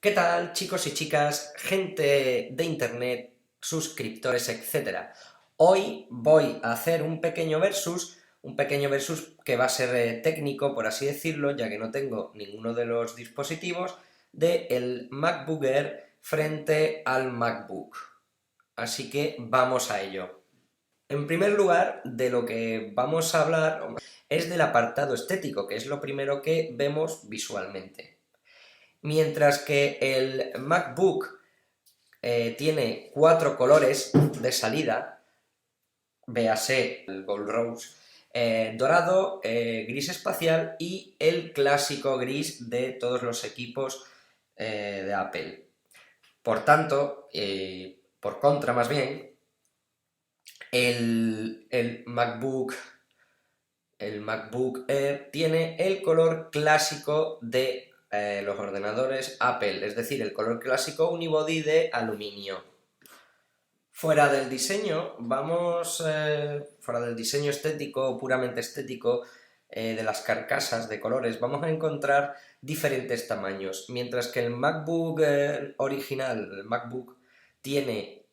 ¿Qué tal, chicos y chicas, gente de internet, suscriptores, etcétera? Hoy voy a hacer un pequeño versus que va a ser técnico, por así decirlo, ya que no tengo ninguno de los dispositivos, del MacBook Air frente al MacBook. Así que vamos a ello. En primer lugar, de lo que vamos a hablar es del apartado estético, que es lo primero que vemos visualmente. Mientras que el MacBook tiene 4 colores de salida, véase el Gold Rose, dorado, gris espacial y el clásico gris de todos los equipos de Apple. Por tanto, por contra más bien, el MacBook Air tiene el color clásico de los ordenadores Apple, es decir, el color clásico unibody de aluminio. Fuera del diseño, fuera del diseño estético, puramente estético, de las carcasas de colores, vamos a encontrar diferentes tamaños. Mientras que el MacBook original, el MacBook, tiene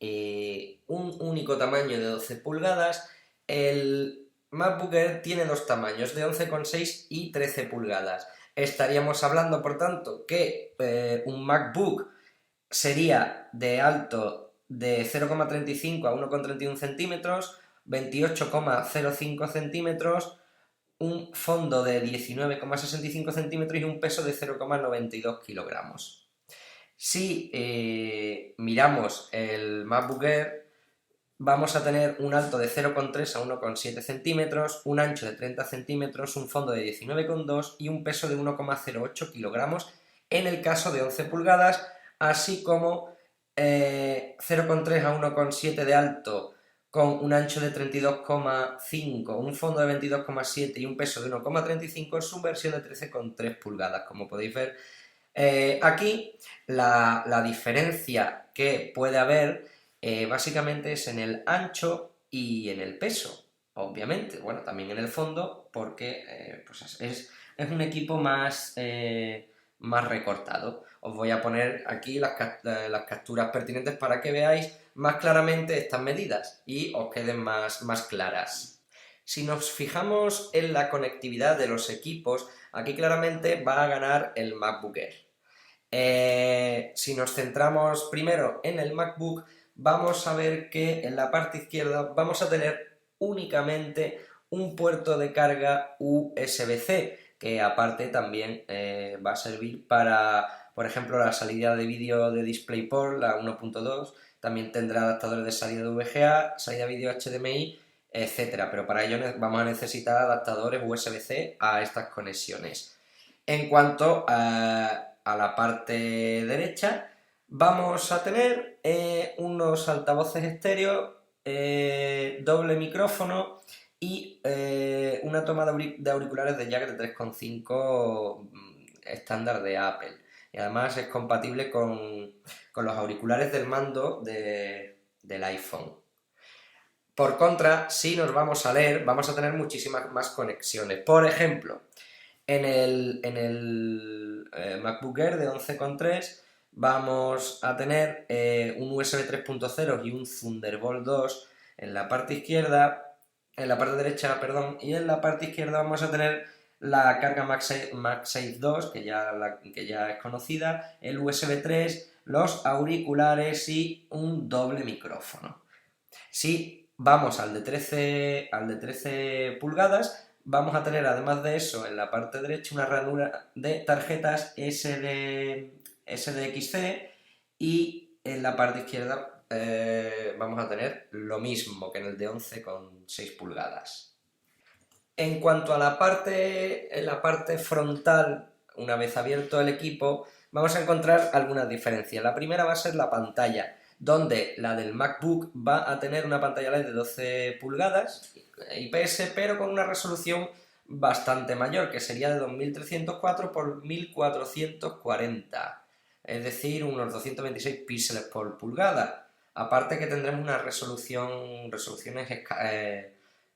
un único tamaño de 12 pulgadas, el MacBook Air tiene dos tamaños, de 11,6 y 13 pulgadas. Estaríamos hablando, por tanto, que un MacBook sería de alto de 0,35 a 1,31 centímetros, 28,05 centímetros, un fondo de 19,65 centímetros y un peso de 0,92 kilogramos. Si miramos el MacBook Air, vamos a tener un alto de 0,3 a 1,7 centímetros, un ancho de 30 centímetros, un fondo de 19,2 y un peso de 1,08 kilogramos en el caso de 11 pulgadas, así como 0,3 a 1,7 de alto con un ancho de 32,5, un fondo de 22,7 y un peso de 1,35 en su versión de 13,3 pulgadas. Como podéis ver, aquí la diferencia que puede haber básicamente es en el ancho y en el peso, obviamente. Bueno, también en el fondo, porque pues es un equipo más recortado. Os voy a poner aquí las capturas pertinentes para que veáis más claramente estas medidas y os queden más claras. Si nos fijamos en la conectividad de los equipos, aquí claramente va a ganar el MacBook Air. Si nos centramos primero en el MacBook, vamos a ver que en la parte izquierda vamos a tener únicamente un puerto de carga USB-C, que aparte también va a servir para, por ejemplo, la salida de vídeo de DisplayPort, la 1.2, también tendrá adaptadores de salida de VGA, salida de vídeo HDMI, etcétera, pero para ello vamos a necesitar adaptadores USB-C a estas conexiones. En cuanto a la parte derecha, vamos a tener unos altavoces estéreo, doble micrófono y una toma de auriculares de jack de 3,5 estándar de Apple. Y además es compatible con los auriculares del mando del iPhone. Por contra, si nos vamos a leer, vamos a tener muchísimas más conexiones. Por ejemplo, en el MacBook Air de 11,3 vamos a tener un USB 3.0 y un Thunderbolt 2 en la parte izquierda, en la parte derecha, perdón, y en la parte izquierda vamos a tener la carga MagSafe 2, que ya es conocida, el USB 3, los auriculares y un doble micrófono. Si vamos al de 13 pulgadas, vamos a tener además de eso en la parte derecha una ranura de tarjetas SDXC y en la parte izquierda vamos a tener lo mismo que en el de 11,6 pulgadas. En cuanto a en la parte frontal, una vez abierto el equipo, vamos a encontrar algunas diferencias. La primera va a ser la pantalla, donde la del MacBook va a tener una pantalla LED de 12 pulgadas IPS, pero con una resolución bastante mayor, que sería de 2304 por 1440, es decir, unos 226 píxeles por pulgada. Aparte que tendremos resoluciones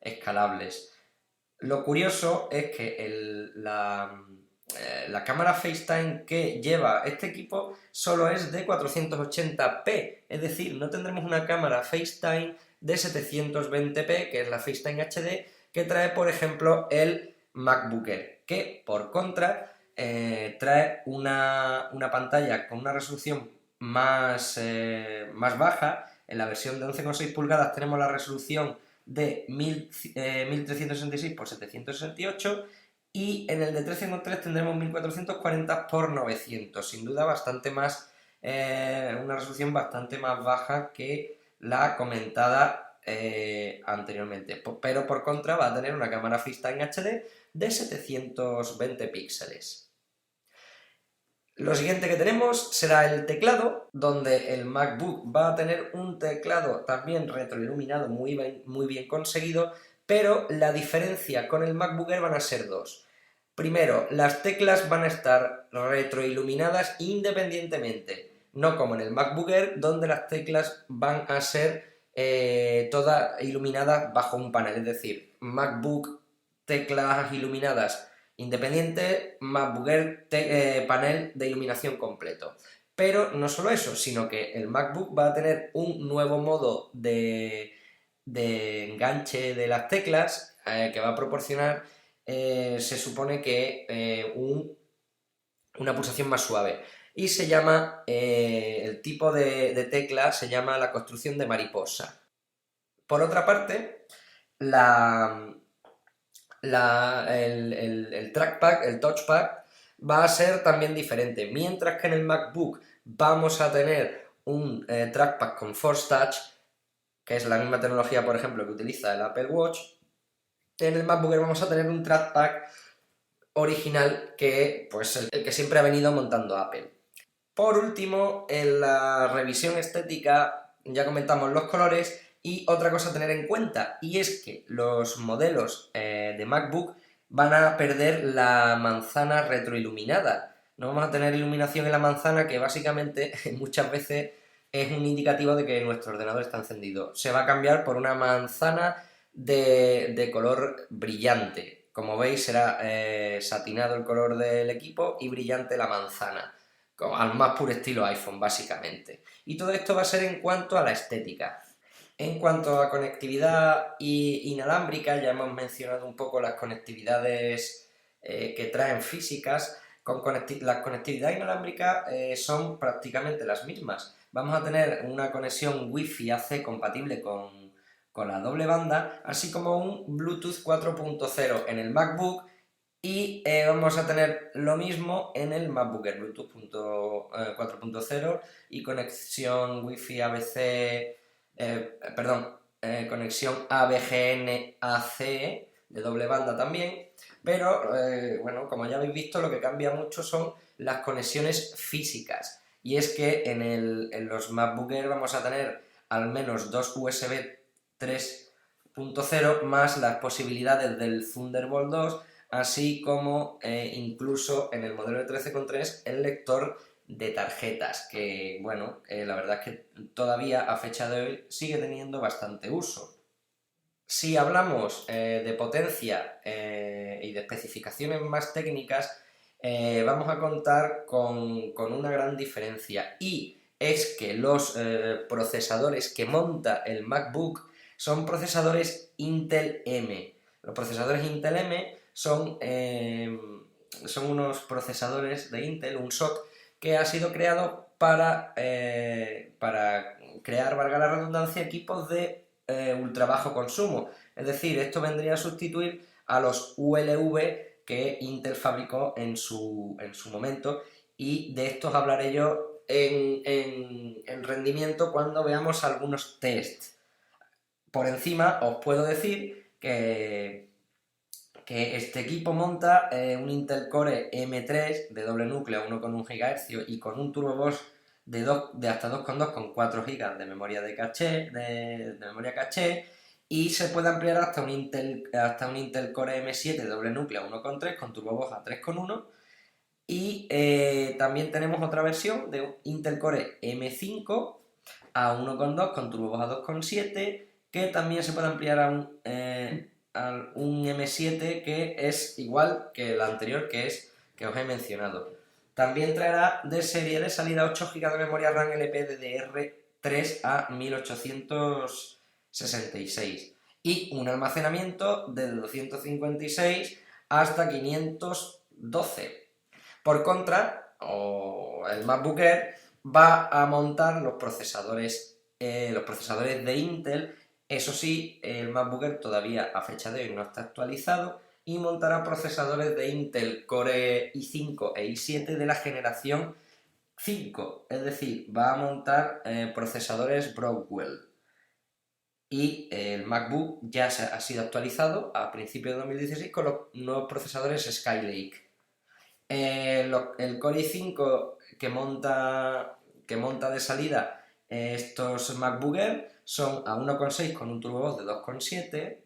escalables. Lo curioso es que la cámara FaceTime que lleva este equipo solo es de 480p, es decir, no tendremos una cámara FaceTime de 720p, que es la FaceTime HD, que trae, por ejemplo, el MacBook Air, que, por contra, trae una pantalla con una resolución más baja. En la versión de 11,6 pulgadas tenemos la resolución de 1366 x 768 y en el de 13,3 tendremos 1440 x 900, sin duda bastante más, una resolución bastante más baja que la comentada anteriormente, pero por contra va a tener una cámara FaceTime HD de 720 píxeles. Lo siguiente que tenemos será el teclado, donde el MacBook va a tener un teclado también retroiluminado muy bien conseguido, pero la diferencia con el MacBook Air van a ser dos. Primero, las teclas van a estar retroiluminadas independientemente, no como en el MacBook Air, donde las teclas van a ser todas iluminadas bajo un panel, es decir, MacBook, teclas iluminadas independiente, MacBook Air, panel de iluminación completo. Pero no solo eso, sino que el MacBook va a tener un nuevo modo de enganche de las teclas que va a proporcionar, se supone que una pulsación más suave. Y se llama, el tipo de tecla se llama la construcción de mariposa. Por otra parte, el trackpad, el touchpad, va a ser también diferente. Mientras que en el MacBook vamos a tener un trackpad con Force Touch, que es la misma tecnología, por ejemplo, que utiliza el Apple Watch, en el MacBook Air vamos a tener un trackpad original que, pues, el que siempre ha venido montando Apple. Por último, en la revisión estética ya comentamos los colores. Y otra cosa a tener en cuenta, y es que los modelos de MacBook van a perder la manzana retroiluminada. No vamos a tener iluminación en la manzana, que básicamente muchas veces es un indicativo de que nuestro ordenador está encendido. Se va a cambiar por una manzana de color brillante. Como veis, será satinado el color del equipo y brillante la manzana, al más puro estilo iPhone, básicamente. Y todo esto va a ser en cuanto a la estética. En cuanto a conectividad inalámbrica, ya hemos mencionado un poco las conectividades que traen físicas. Las conectividades inalámbricas son prácticamente las mismas. Vamos a tener una conexión Wi-Fi AC compatible con la doble banda, así como un Bluetooth 4.0 en el MacBook, y vamos a tener lo mismo en el MacBook Air, Bluetooth 4.0 y conexión Wi-Fi ABC, conexión AVGN-AC de doble banda también, pero bueno, como ya habéis visto, lo que cambia mucho son las conexiones físicas, y es que en los MacBook Air vamos a tener al menos dos USB 3.0 más las posibilidades del Thunderbolt 2, así como incluso en el modelo de 13,3 el lector de tarjetas, que bueno, la verdad es que todavía a fecha de hoy sigue teniendo bastante uso. Si hablamos de potencia y de especificaciones más técnicas, vamos a contar con una gran diferencia, y es que los procesadores que monta el MacBook son procesadores Intel M. Los procesadores Intel M son unos procesadores de Intel, un SoC, que ha sido creado para crear, valga la redundancia, equipos de ultra bajo consumo. Es decir, esto vendría a sustituir a los ULV que Intel fabricó en su momento, y de estos hablaré yo en rendimiento cuando veamos algunos tests. Por encima os puedo decir que este equipo monta un Intel Core M3 de doble núcleo, 1,1 GHz y con un Turbo Boost de hasta 2,2 con 4 GB de memoria caché, y se puede ampliar hasta un Intel Core M7 de doble núcleo 1,3 con Turbo Boost a 3,1, y también tenemos otra versión de un Intel Core M5 a 1,2 con Turbo Boost a 2,7, que también se puede ampliar a un M7 que es igual que el anterior, que es que os he mencionado. También traerá de serie de salida 8 GB de memoria RAM LPDDR3 a 1866 y un almacenamiento de 256 hasta 512. Por contra, el MacBook Air va a montar los procesadores de Intel. Eso sí, el MacBook Air todavía a fecha de hoy no está actualizado y montará procesadores de Intel Core i5 e i7 de la generación 5, es decir, va a montar procesadores Broadwell. Y el MacBook ya ha sido actualizado a principios de 2016 con los nuevos procesadores Skylake. El Core i5 que monta de salida estos MacBook Air son a 1,6 con un turbo de 2,7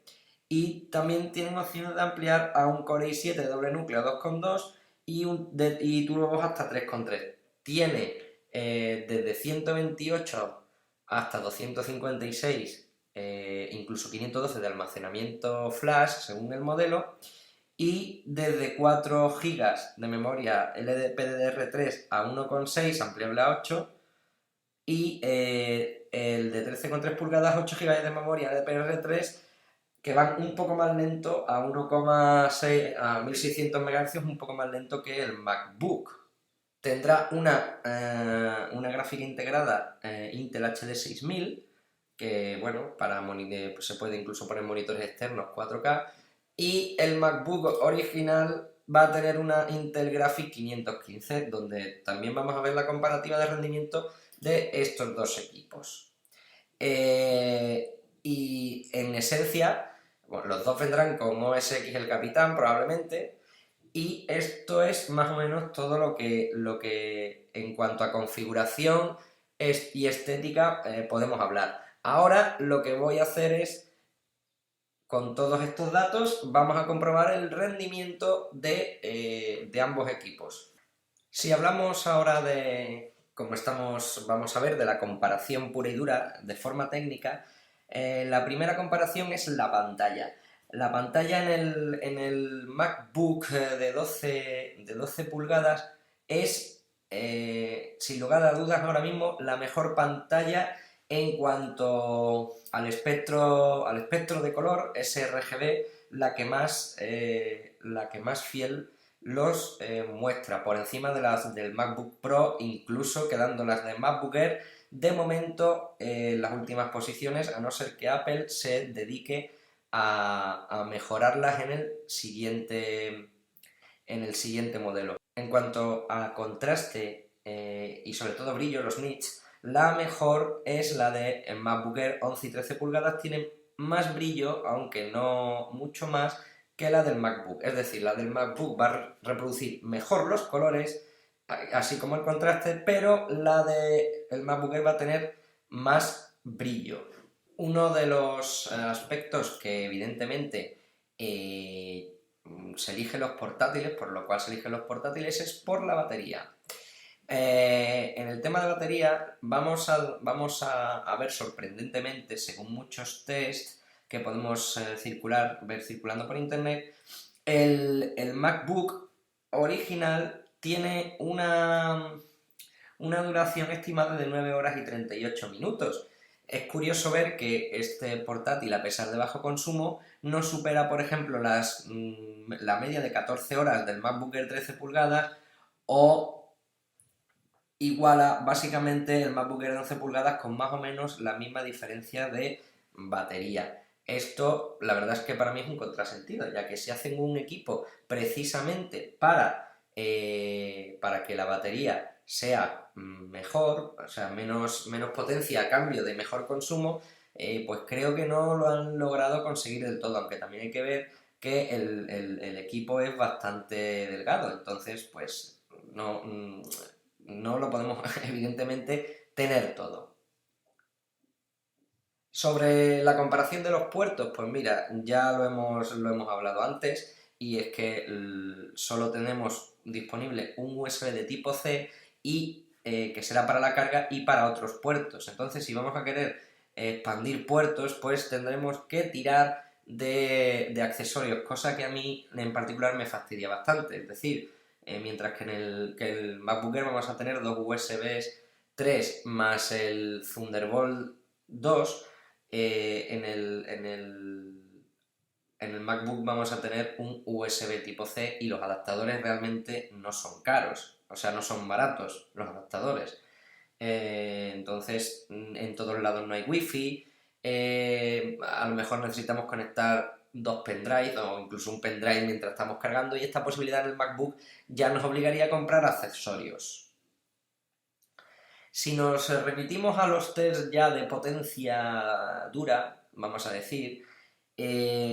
y también tienen opciones de ampliar a un Core i7 de doble núcleo 2,2 y turbo hasta 3,3. Tiene desde 128 hasta 256, incluso 512 de almacenamiento flash según el modelo, y desde 4 GB de memoria LPDDR3 a 1,6 ampliable a 8 y el de 13,3 pulgadas 8 GB de memoria LPDDR3 que van un poco más lento a 1,6 a 1600 MHz, un poco más lento que el MacBook. Tendrá una gráfica integrada Intel HD 6000 que bueno, pues se puede incluso poner monitores externos 4K. Y el MacBook original va a tener una Intel Graphics 515, donde también vamos a ver la comparativa de rendimiento de estos dos equipos. Y en esencia, bueno, los dos vendrán con OS X el Capitán probablemente, y esto es más o menos todo lo que en cuanto a configuración y estética podemos hablar. Ahora lo que voy a hacer es, con todos estos datos, vamos a comprobar el rendimiento de ambos equipos. Si hablamos ahora vamos a ver, de la comparación pura y dura, de forma técnica, la primera comparación es la pantalla. La pantalla en el MacBook de 12 pulgadas es, sin lugar a dudas, ahora mismo la mejor pantalla en cuanto al espectro de color sRGB, la que más fiel los muestra, por encima de las del MacBook Pro, incluso quedando las de MacBook Air de momento en las últimas posiciones, a no ser que Apple se dedique a mejorarlas en el siguiente modelo. En cuanto a contraste y sobre todo brillo, los nits, la mejor es la de MacBook Air 11 y 13 pulgadas, tienen más brillo, aunque no mucho más, que la del MacBook. Es decir, la del MacBook va a reproducir mejor los colores, así como el contraste, pero la del MacBook Air va a tener más brillo. Uno de los aspectos que evidentemente se eligen los portátiles, por lo cual se eligen los portátiles, es por la batería. En el tema de batería vamos a ver sorprendentemente, según muchos tests que podemos ver circulando por internet, el MacBook original tiene una duración estimada de 9 horas y 38 minutos. Es curioso ver que este portátil, a pesar de bajo consumo, no supera, por ejemplo, la media de 14 horas del MacBook Air 13 pulgadas o iguala básicamente el MacBook Air 11 pulgadas con más o menos la misma diferencia de batería. Esto, la verdad es que para mí es un contrasentido, ya que si hacen un equipo precisamente para que la batería sea mejor, o sea, menos potencia a cambio de mejor consumo, pues creo que no lo han logrado conseguir del todo, aunque también hay que ver que el equipo es bastante delgado, entonces pues no lo podemos evidentemente tener todo. Sobre la comparación de los puertos, pues mira, ya lo hemos hablado antes, y es que solo tenemos disponible un USB de tipo C y que será para la carga y para otros puertos. Entonces, si vamos a querer expandir puertos, pues tendremos que tirar de accesorios, cosa que a mí en particular me fastidia bastante. Es decir, mientras que que el MacBook Air vamos a tener dos USBs 3 más el Thunderbolt 2. En el MacBook vamos a tener un USB tipo C y los adaptadores realmente no son caros, o sea, no son baratos los adaptadores. Entonces, en todos lados no hay wifi. A lo mejor necesitamos conectar dos pendrives o incluso un pendrive mientras estamos cargando, y esta posibilidad en el MacBook ya nos obligaría a comprar accesorios. Si nos remitimos a los test ya de potencia dura, vamos a decir,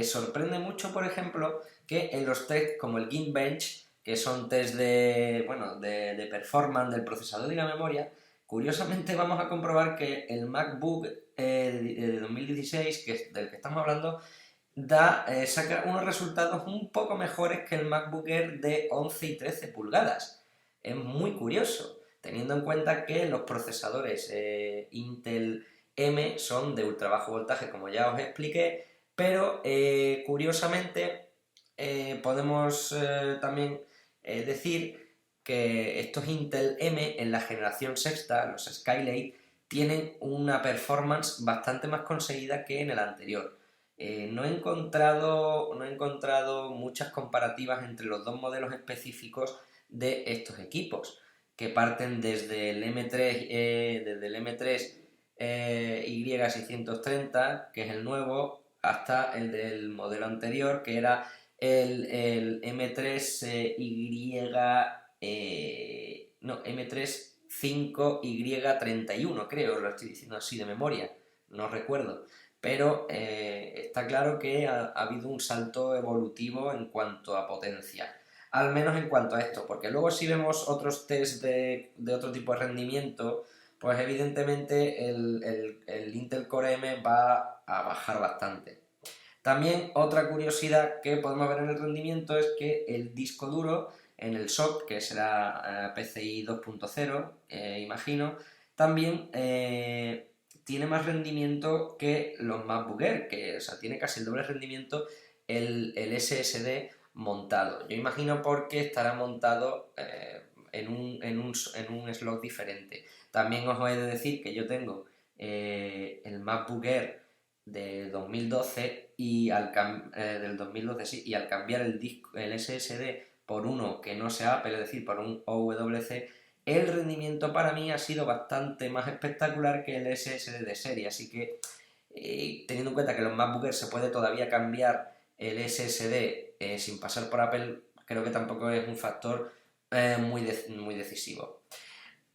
sorprende mucho, por ejemplo, que en los test como el Geekbench, que son test de performance del procesador y la memoria, curiosamente vamos a comprobar que el MacBook de 2016, que es del que estamos hablando, saca unos resultados un poco mejores que el MacBook Air de 11 y 13 pulgadas. Es muy curioso, teniendo en cuenta que los procesadores Intel M son de ultra bajo voltaje, como ya os expliqué, pero curiosamente podemos también decir que estos Intel M en la generación sexta, los Skylake, tienen una performance bastante más conseguida que en el anterior. No he encontrado muchas comparativas entre los dos modelos específicos de estos equipos, que parten desde el M3 Y630, que es el nuevo, hasta el del modelo anterior, que era el M3 M3 5Y31, creo, lo estoy diciendo así de memoria, no recuerdo. Pero está claro que ha habido un salto evolutivo en cuanto a potencia, al menos en cuanto a esto, porque luego si vemos otros test de otro tipo de rendimiento, pues evidentemente el Intel Core M va a bajar bastante. También otra curiosidad que podemos ver en el rendimiento es que el disco duro en el SoC, que será PCI 2.0, imagino, también tiene más rendimiento que los MacBook Air, que, o sea, tiene casi el doble rendimiento el SSD montado. Yo imagino porque estará montado en un slot diferente. También os he de decir que yo tengo el MacBook Air de 2012 del 2012, sí, y al cambiar el SSD por uno que no sea Apple, es decir, por un OWC, el rendimiento para mí ha sido bastante más espectacular que el SSD de serie, así que teniendo en cuenta que en los MacBook Air se puede todavía cambiar el SSD sin pasar por Apple, creo que tampoco es un factor muy decisivo.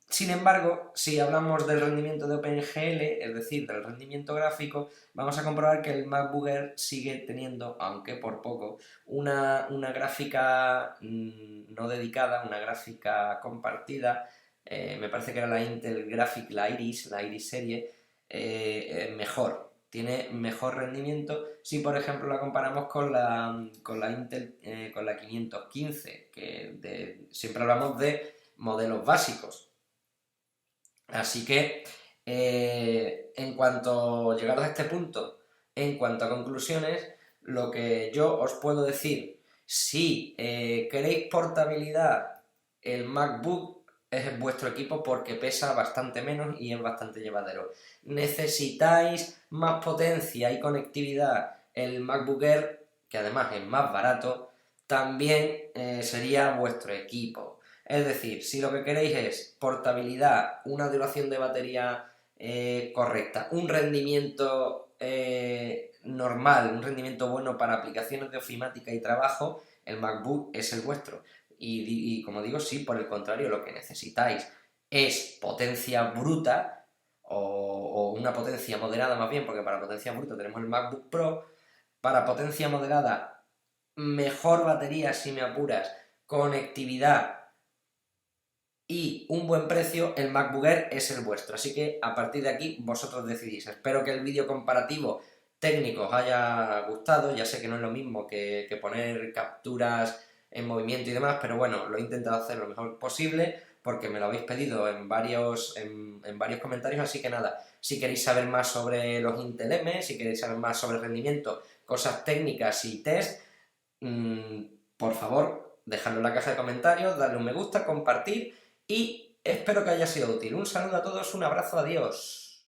Sin embargo, si hablamos del rendimiento de OpenGL, es decir, del rendimiento gráfico, vamos a comprobar que el MacBook Air sigue teniendo, aunque por poco, una gráfica no dedicada, una gráfica compartida, me parece que era la Intel Graphic, la Iris serie, mejor. Tiene mejor rendimiento si, por ejemplo, la comparamos con la Intel, con la 515, que siempre hablamos de modelos básicos. Así que, llegados a este punto, en cuanto a conclusiones, lo que yo os puedo decir, si queréis portabilidad, el MacBook es vuestro equipo porque pesa bastante menos y es bastante llevadero. Necesitáis más potencia y conectividad, el MacBook Air, que además es más barato, también sería vuestro equipo. Es decir, si lo que queréis es portabilidad, una duración de batería correcta, un rendimiento normal, un rendimiento bueno para aplicaciones de ofimática y trabajo, el MacBook es el vuestro. Y como digo, si por el contrario lo que necesitáis es potencia bruta o una potencia moderada más bien, porque para potencia bruta tenemos el MacBook Pro, para potencia moderada, mejor batería si me apuras, conectividad y un buen precio, el MacBook Air es el vuestro. Así que a partir de aquí vosotros decidís. Espero que el vídeo comparativo técnico os haya gustado. Ya sé que no es lo mismo que poner capturas en movimiento y demás, pero bueno, lo he intentado hacer lo mejor posible porque me lo habéis pedido en varios comentarios. Así que nada, si queréis saber más sobre los Intel M, si queréis saber más sobre rendimiento, cosas técnicas y test, por favor, Dejadlo en la caja de comentarios, darle un me gusta, compartir y espero que haya sido útil. Un saludo a todos, un abrazo, adiós.